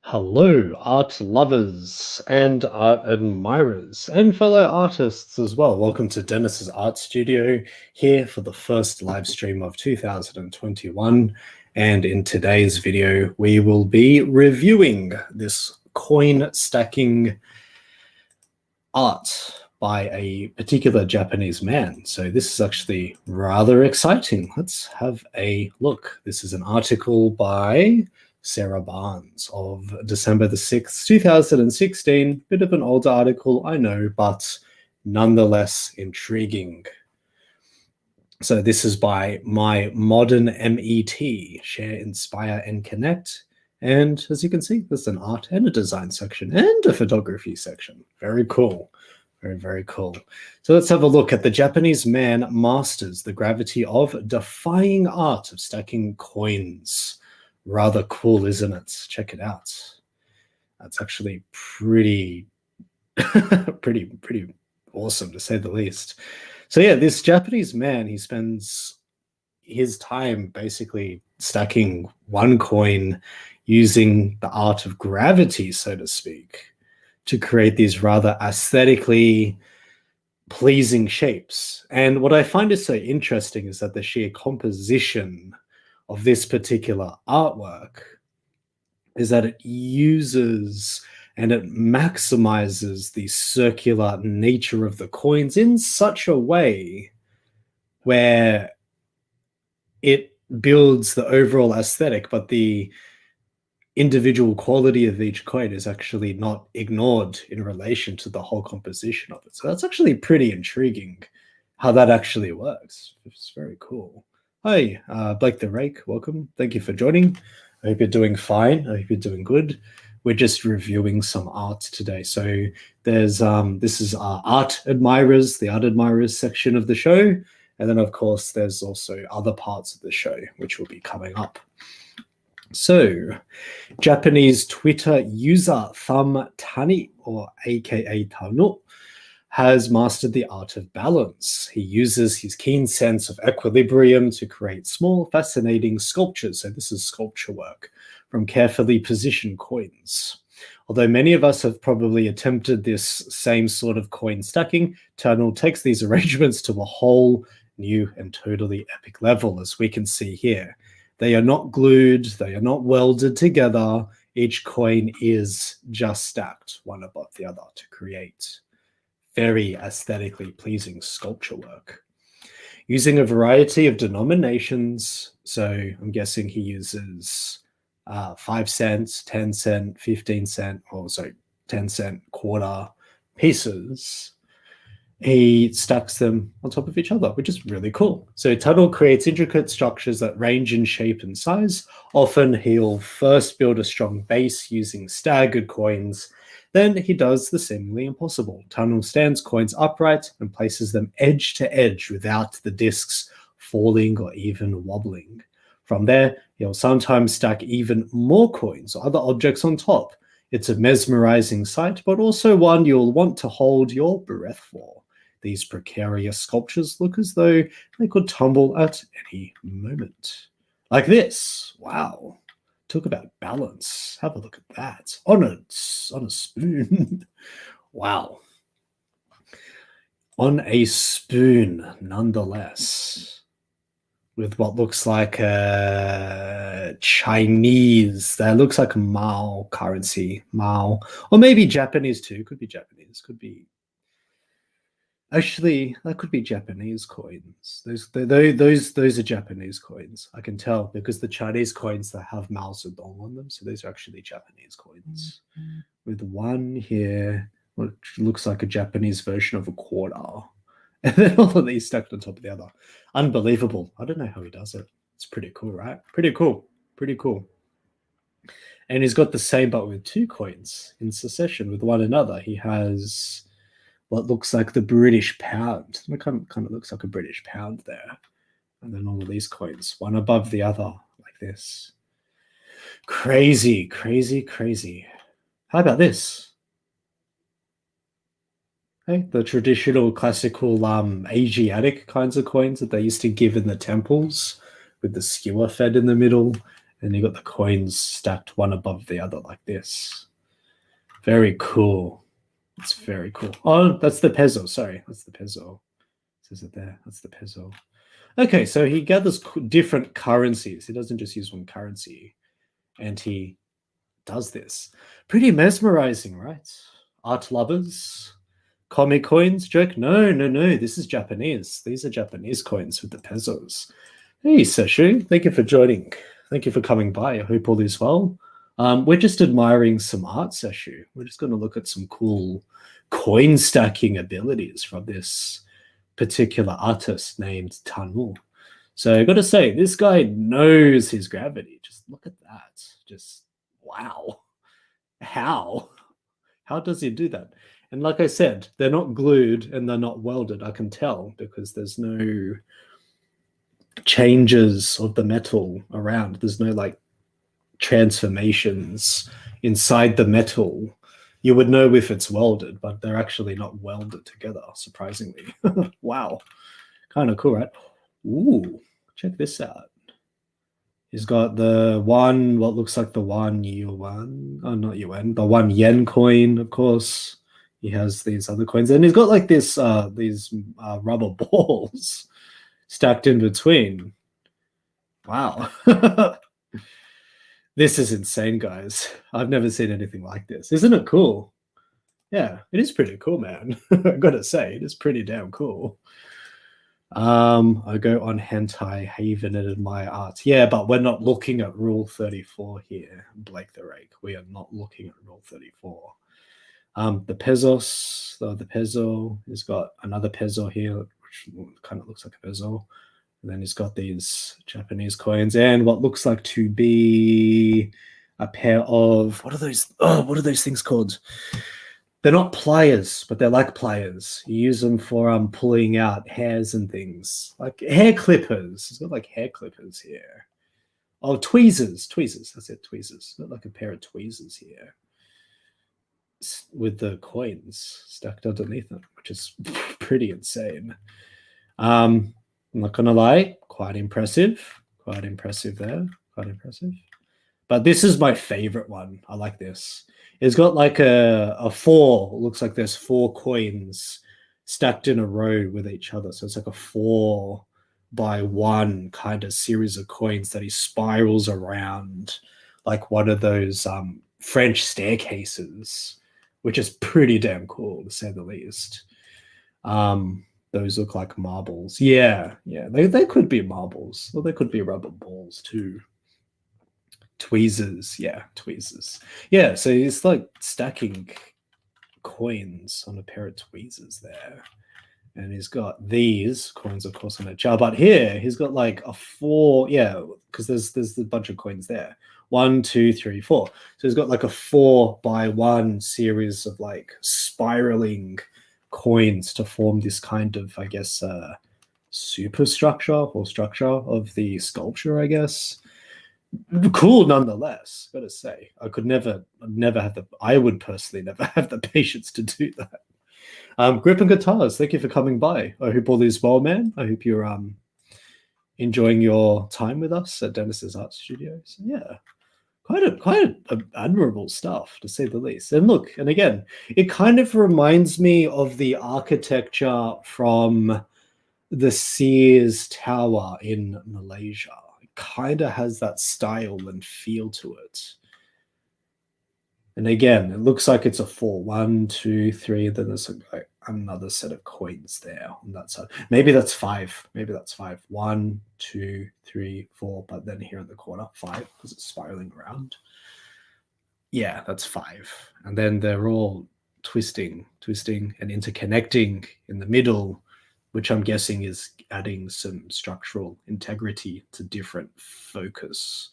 Hello, art lovers and art admirers and fellow artists as well. Welcome to Dennis's Art Studio here for the first live stream of 2021. And in today's video, we will be reviewing this coin stacking art by a particular Japanese man. So this is actually rather exciting. Let's have a look. This is an article by Sarah Barnes of December the 6th, 2016. Bit of an older article, I know, but nonetheless intriguing. So this is by My Modern MET, Share, Inspire, and Connect. And as you can see, there's an art and a design section and a photography section. Very cool. Very, very cool. So let's have a look at the Japanese man masters the gravity of defying art of stacking coins. Rather cool, isn't it? Check it out. That's actually pretty, pretty awesome to say the least. So yeah, this Japanese man, he spends his time basically stacking one coin using the art of gravity, so to speak, to create these rather aesthetically pleasing shapes. And what I find is so interesting is that the sheer composition of this particular artwork is that it uses and it maximizes the circular nature of the coins in such a way where it builds the overall aesthetic, but the individual quality of each coin is actually not ignored in relation to the whole composition of it. So that's actually pretty intriguing how that actually works. It's very cool. Hi, Blake the Rake, welcome. Thank you for joining. I hope you're doing fine. I hope you're doing good. We're just reviewing some art today. So there's this is our art admirers, the art admirers section of the show. And then of course there's also other parts of the show which will be coming up. So Japanese Twitter user Thumb Tani, or aka Tanu, has mastered the art of balance. He uses his keen sense of equilibrium to create small, fascinating sculptures. So this is sculpture work from carefully positioned coins. Although many of us have probably attempted this same sort of coin stacking, Tanu takes these arrangements to a whole new and totally epic level, as we can see here. They are not glued, they are not welded together. Each coin is just stacked one above the other to create very aesthetically pleasing sculpture work. Using a variety of denominations, so I'm guessing he uses 5 cents, 10 cent, 15 cent, or sorry, 10 cent quarter pieces. He stacks them on top of each other, which is really cool. So Tuttle creates intricate structures that range in shape and size. Often he'll first build a strong base using staggered coins. Then he does the seemingly impossible. Tunnel stands coins upright and places them edge to edge without the discs falling or even wobbling. From there, he'll sometimes stack even more coins or other objects on top. It's a mesmerizing sight, but also one you'll want to hold your breath for. These precarious sculptures look as though they could tumble at any moment. Like this. Wow. Talk about balance. Have a look at that. On a spoon. Wow. On a spoon, nonetheless. With what looks like a Chinese, that looks like Mao currency. Mao. Or maybe Japanese too. Could be Japanese. Could be. Actually, that could be Japanese coins. Those are Japanese coins. I can tell because the Chinese coins that have Mao Zedong on them. So those are actually Japanese coins. Mm-hmm. With one here, which looks like a Japanese version of a quarter. And then all of these stacked on top of the other. Unbelievable. I don't know how he does it. It's pretty cool, right? Pretty cool. Pretty cool. And he's got the same but with two coins in succession with one another. He has what looks like the British pound. It kind of looks like a British pound there. And then all of these coins, one above the other, like this. Crazy, crazy, crazy. How about this? Hey, the traditional classical Asiatic kinds of coins that they used to give in the temples with the skewer fed in the middle. And you got the coins stacked one above the other like this. Very cool. It's very cool. Oh, that's the peso. Sorry, that's the peso. Says it there. That's the peso. Okay, so he gathers different currencies. He doesn't just use one currency. And he does this. Pretty mesmerizing, right? Art lovers, comic coins, joke. No, no, no. This is Japanese. These are Japanese coins with the pesos. Hey, Seshu. Thank you for joining. Thank you for coming by. I hope all is well. We're just admiring some art, Seshu. We're just going to look at some cool coin stacking abilities from this particular artist named Tanu. So I got to say, this guy knows his gravity. Just look at that. Just wow. How? How does he do that? And like I said, they're not glued and they're not welded. I can tell because there's no changes of the metal around. There's no like transformations inside the metal. You would know if it's welded, but they're actually not welded together, surprisingly. Wow. Kind of cool, right? Ooh, check this out. He's got the one, what looks like the one yuan, oh, not yuan, the 1 yen coin, of course. He has these other coins, and he's got like this, these rubber balls stacked in between. Wow. This is insane, guys. I've never seen anything like this. Isn't it cool? Yeah, it is pretty cool, man. I gotta say, it is pretty damn cool. I go on hentai, haven and admire art. Yeah, but we're not looking at Rule 34 here, Blake the Rake. We are not looking at Rule 34. The pesos, the peso, he's got another peso here, which kind of looks like a peso. And then he's got these Japanese coins and what looks like to be a pair of, what are those? Oh, what are those things called? They're not pliers, but they're like pliers. You use them for pulling out hairs and things, like hair clippers. It's got like hair clippers here. Oh, tweezers. That's it, tweezers. Got like a pair of tweezers here with the coins stacked underneath them, which is pretty insane. I'm not gonna lie, quite impressive. Quite impressive there. Quite impressive. But this is my favorite one. I like this. It's got like a 4. Looks like there's 4 coins stacked in a row with each other. So it's like a 4 by 1 kind of series of coins that he spirals around like one of those French staircases, which is pretty damn cool to say the least. Those look like marbles. Yeah, they could be marbles, or they could be rubber balls too. Tweezers, yeah, tweezers. Yeah, so it's like stacking coins on a pair of tweezers there. And he's got these coins, of course, on a jar. But here he's got like a 4, yeah, because there's a bunch of coins there. 1, 2, 3, 4. So he's got like a 4 by 1 series of like spiraling coins to form this kind of, I guess, superstructure or structure of the sculpture, I guess. Cool nonetheless, gotta say. I would personally never have the patience to do that. Grip and Guitars, thank you for coming by. I hope all is well, man. I hope you're enjoying your time with us at Dennis's Art Studio. So yeah, quite admirable stuff, to say the least. And look, and again, it kind of reminds me of the architecture from the Sears Tower in Malaysia. It kind of has that style and feel to it. And again, it looks like it's a 4. 1, 2, 3. Then there's like another set of coins there on that side. Maybe that's 5. 1, 2, 3, 4. But then here in the corner, 5 because it's spiraling around. Yeah, that's 5. And then they're all twisting and interconnecting in the middle, which I'm guessing is adding some structural integrity to different focus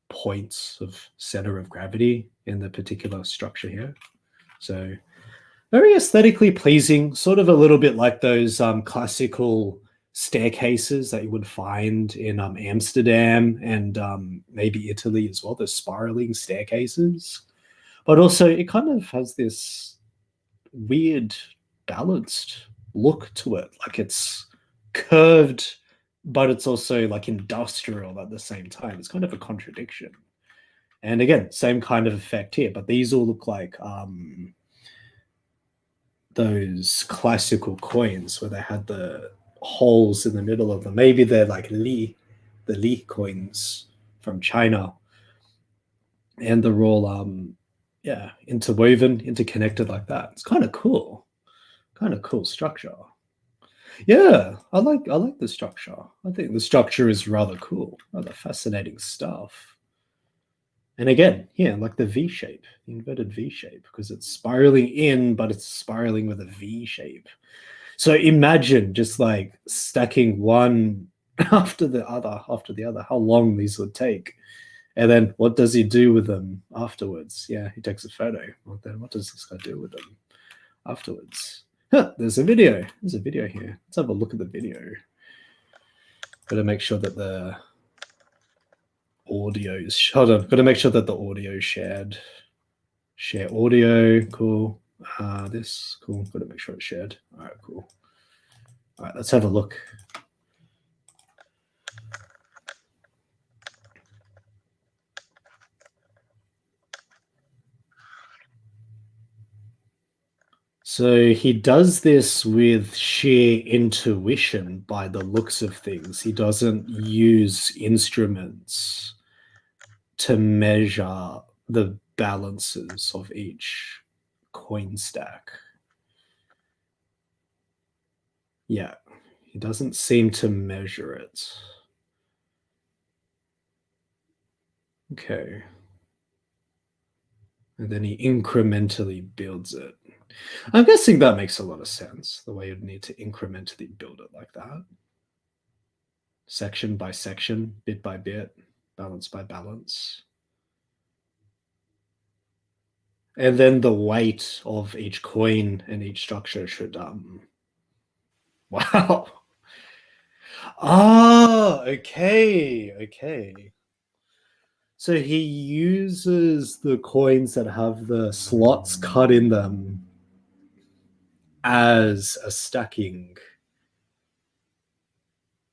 points of center of gravity in the particular structure here. So very aesthetically pleasing, sort of a little bit like those classical staircases that you would find in Amsterdam and maybe Italy as well, the spiraling staircases. But also, it kind of has this weird, balanced look to it. Like it's curved, but it's also like industrial at the same time. It's kind of a contradiction. And again, same kind of effect here, but these all look like those classical coins where they had the holes in the middle of them. Maybe they're like the Li coins from China. And they're all interwoven, interconnected like that. It's kind of cool. Kind of cool structure. Yeah, I like the structure. I think the structure is rather cool, rather fascinating stuff. And again, yeah, like the V shape, the inverted V shape, because it's spiraling in, but it's spiraling with a V shape. So imagine just like stacking one after the other, how long these would take. And then what does he do with them afterwards? Yeah, he takes a photo. Well, then what does this guy do with them afterwards? Huh, there's a video. There's a video here. Let's have a look at the video. Got to make sure that the audio is... Hold on. Got to make sure that the audio is shared. Share audio. Cool. This. Cool. Got to make sure it's shared. All right, cool. All right, let's have a look. So he does this with sheer intuition by the looks of things. He doesn't use instruments to measure the balances of each coin stack. Yeah, he doesn't seem to measure it. Okay. And then he incrementally builds it. I'm guessing that makes a lot of sense, the way you'd need to incrementally build it like that. Section by section, bit by bit, balance by balance. And then the weight of each coin and each structure should... Wow. Ah, okay. So he uses the coins that have the slots cut in them as a stacking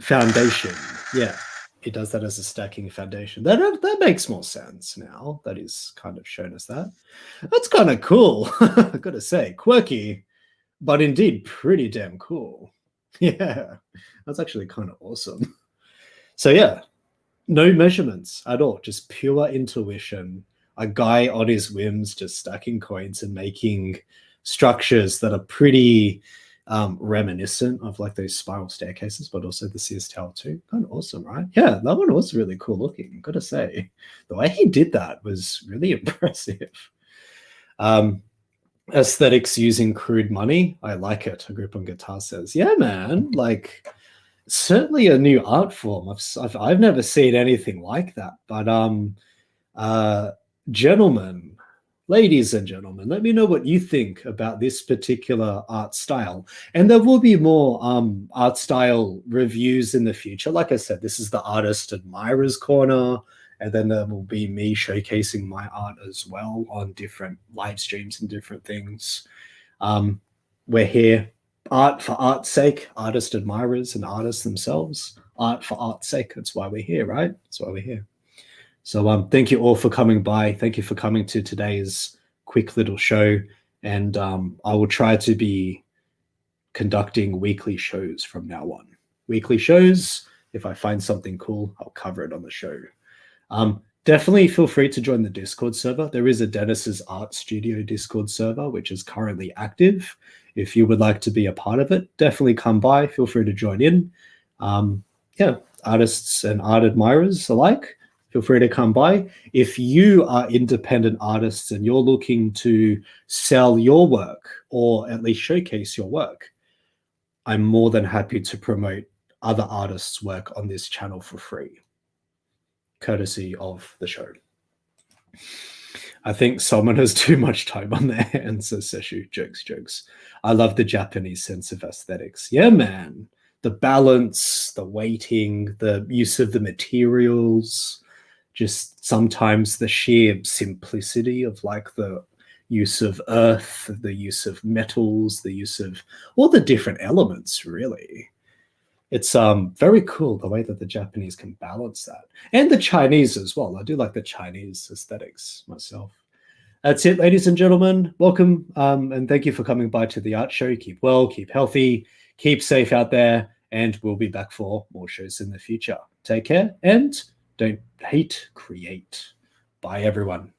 foundation. Yeah, he does that as a stacking foundation. That makes more sense now that he's kind of shown us that. That's kind of cool. I gotta say, quirky, but indeed pretty damn cool. Yeah, that's actually kind of awesome. So yeah, no measurements at all, just pure intuition. A guy on his whims just stacking coins and making structures that are pretty reminiscent of like those spiral staircases, but also the Sears Tower too. Kind of awesome, right? Yeah, that one was really cool looking, gotta say. The way he did that was really impressive. Aesthetics using crude money, I like it. A group on guitar says, yeah, man, like certainly a new art form. I've never seen anything like that. But gentlemen, ladies and gentlemen, let me know what you think about this particular art style. And there will be more art style reviews in the future. Like I said, this is the Artist Admirers Corner. And then there will be me showcasing my art as well on different live streams and different things. We're here. Art for art's sake, artist admirers and artists themselves. Art for art's sake. That's why we're here, right? That's why we're here. So thank you all for coming by. Thank you for coming to today's quick little show. And I will try to be conducting weekly shows from now on. Weekly shows. If I find something cool, I'll cover it on the show. Definitely feel free to join the Discord server. There is a Dennis's Art Studio Discord server, which is currently active. If you would like to be a part of it, definitely come by. Feel free to join in. Yeah, artists and art admirers alike, feel free to come by. If you are independent artists and you're looking to sell your work or at least showcase your work, I'm more than happy to promote other artists' work on this channel for free, courtesy of the show. I think someone has too much time on their hands, says Seshu. Jokes. I love the Japanese sense of aesthetics. Yeah, man. the balance, the weighting, the use of the materials, just sometimes the sheer simplicity of like the use of earth, the use of metals, the use of all the different elements, really. It's very cool the way that the Japanese can balance that. And the Chinese as well. I do like the Chinese aesthetics myself. That's it, ladies and gentlemen. Welcome, and thank you for coming by to the art show. Keep well, keep healthy, keep safe out there, and we'll be back for more shows in the future. Take care, and don't hate, create. Bye, everyone.